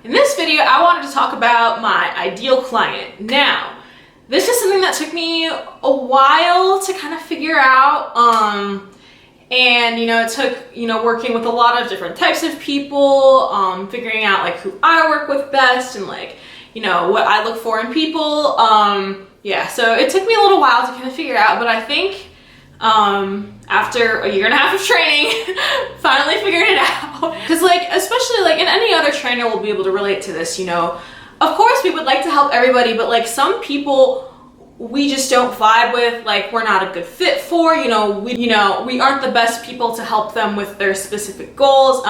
In this video, I wanted to talk about my ideal client. Now, this is something that took me a while to kind of figure out. And it took, working with a lot of different types of people, figuring out like who I work with best and like, what I look for in people. So it took me a little while to kind of figure it out, but I think after a year and a half of training, finally figured it out. Because especially in any other trainer will be able to relate to this, of course we would like to help everybody, but some people we just don't vibe with, we're not a good fit for, we aren't the best people to help them with their specific goals.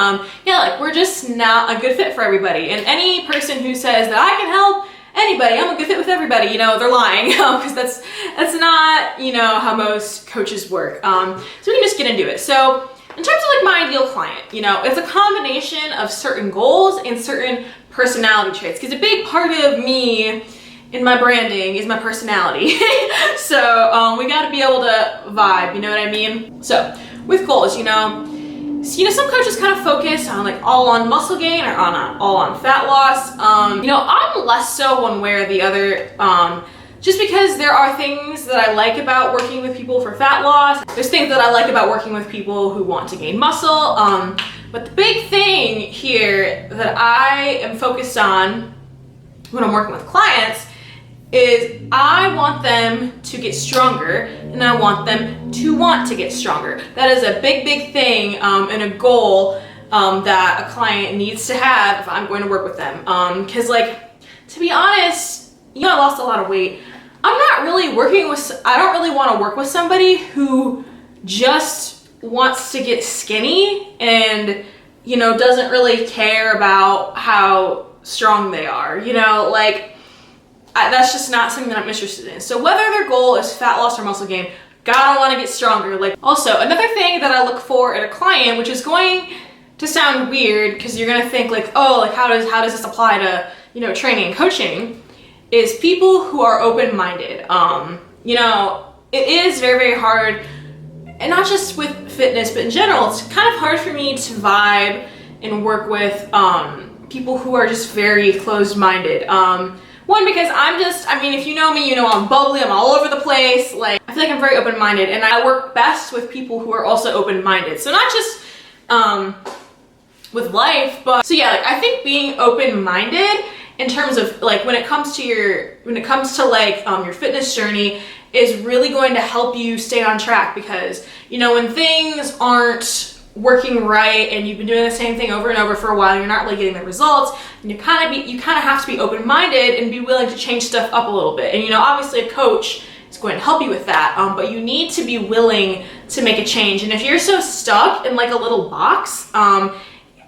We're just not a good fit for everybody. And any person who says that I can help anybody, I'm a good fit with everybody, they're lying, because that's not, how most coaches work. So we can just get into it. So in terms of my ideal client, it's a combination of certain goals and certain personality traits, because a big part of me in my branding is my personality. So we got to be able to vibe, you know what I mean? So with goals, some coaches kind of focus on all on muscle gain or all on fat loss. I'm less so one way or the other, just because there are things that I like about working with people for fat loss. There's things that I like about working with people who want to gain muscle. But the big thing here that I am focused on when I'm working with clients is I want them to get stronger, and I want them to want to get stronger. That is a big thing and a goal that a client needs to have if I'm going to work with them. Because to be honest, I lost a lot of weight. I don't really want to work with somebody who just wants to get skinny and doesn't really care about how strong they are. That's just not something that I'm interested in. So whether their goal is fat loss or muscle gain, gotta want to get stronger. Also, another thing that I look for in a client, which is going to sound weird because you're gonna think how does this apply to training and coaching, is people who are open-minded. It is very hard, and not just with fitness, but in general, it's kind of hard for me to vibe and work with people who are just very closed-minded. One, because if you know me, I'm bubbly, I'm all over the place. I feel like I'm very open-minded, and I work best with people who are also open-minded. So not just with life, but I think being open-minded in terms of when it comes to your fitness journey is really going to help you stay on track, because when things aren't working right and you've been doing the same thing over and over for a while and you're not really getting the results, and you kind of have to be open-minded and be willing to change stuff up a little bit. And obviously a coach is going to help you with that, but you need to be willing to make a change. And if you're so stuck in a little box,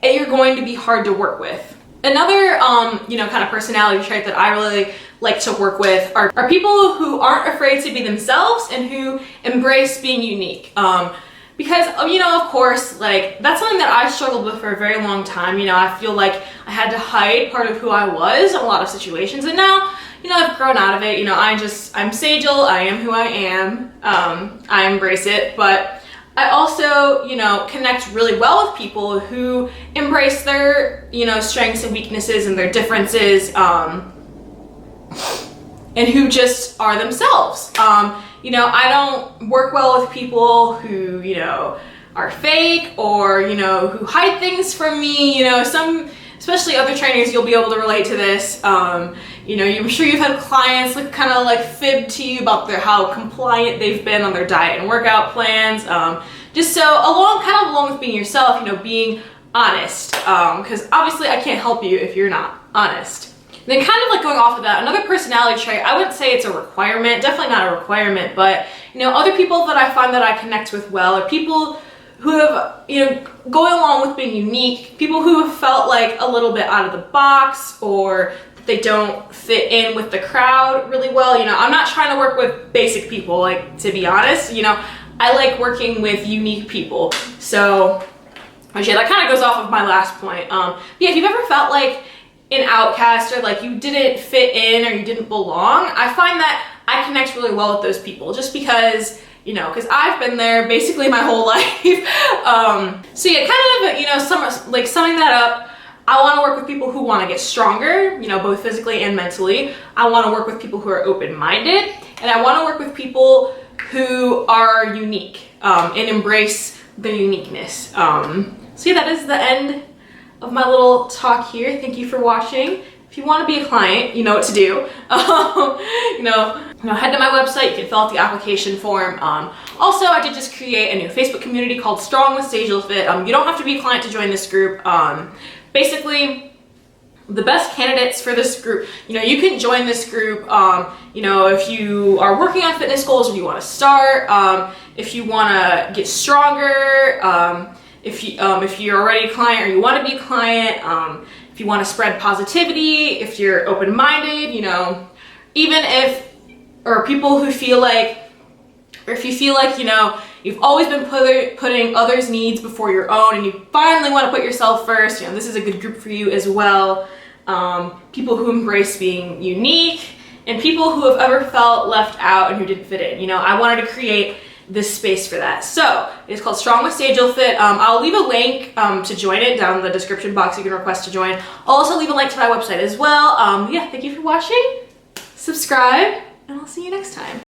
you're going to be hard to work with. Another kind of personality trait that I really like to work with are people who aren't afraid to be themselves and who embrace being unique. Because, of course, that's something that I struggled with for a very long time. I feel like I had to hide part of who I was in a lot of situations. And now, I've grown out of it. I'm Sejal, I am who I am. I embrace it. But I also, connect really well with people who embrace their, strengths and weaknesses and their differences, and who just are themselves. I don't work well with people who, are fake or, who hide things from me. Especially other trainers, you'll be able to relate to this. I'm sure you've had clients fib to you about how compliant they've been on their diet and workout plans. Just so along with being yourself, being honest. Because obviously I can't help you if you're not honest. Then going off of that, another personality trait, I wouldn't say it's a requirement, definitely not a requirement, but other people that I find that I connect with well are people who have, going along with being unique, people who have felt a little bit out of the box, or that they don't fit in with the crowd really well. I'm not trying to work with basic people, to be honest. I like working with unique people. So actually that kind of goes off of my last point. If you've ever felt an outcast, or you didn't fit in or you didn't belong, I find that I connect really well with those people, just because because I've been there basically my whole life. So summing that up, I want to work with people who want to get stronger, you know, both physically and mentally. I want to work with people who are open-minded, and I want to work with people who are unique and embrace their uniqueness. So yeah, that is the end of my little talk here. Thank you for watching. If you want to be a client, you know what to do. You know, head to my website. You can fill out the application form. Also, I did just create a new Facebook community called Strong with Stagial Fit. You don't have to be a client to join this group. Basically, the best candidates for this group, you know, you can join this group, you know, if you are working on fitness goals or you want to start, if you want to get stronger, if you're already a client or you want to be a client, if you want to spread positivity, if you're open-minded, you know, even if, or people who feel like, or if you feel like, you know, you've always been putting others' needs before your own and you finally want to put yourself first, you know, this is a good group for you as well. People who embrace being unique and people who have ever felt left out and who didn't fit in. You know, I wanted to create this space for that. So it's called Strong with Stagial Fit. I'll leave a link to join it down in the description box. You can request to join. I'll also leave a link to my website as well. Yeah, thank you for watching. Subscribe, and I'll see you next time.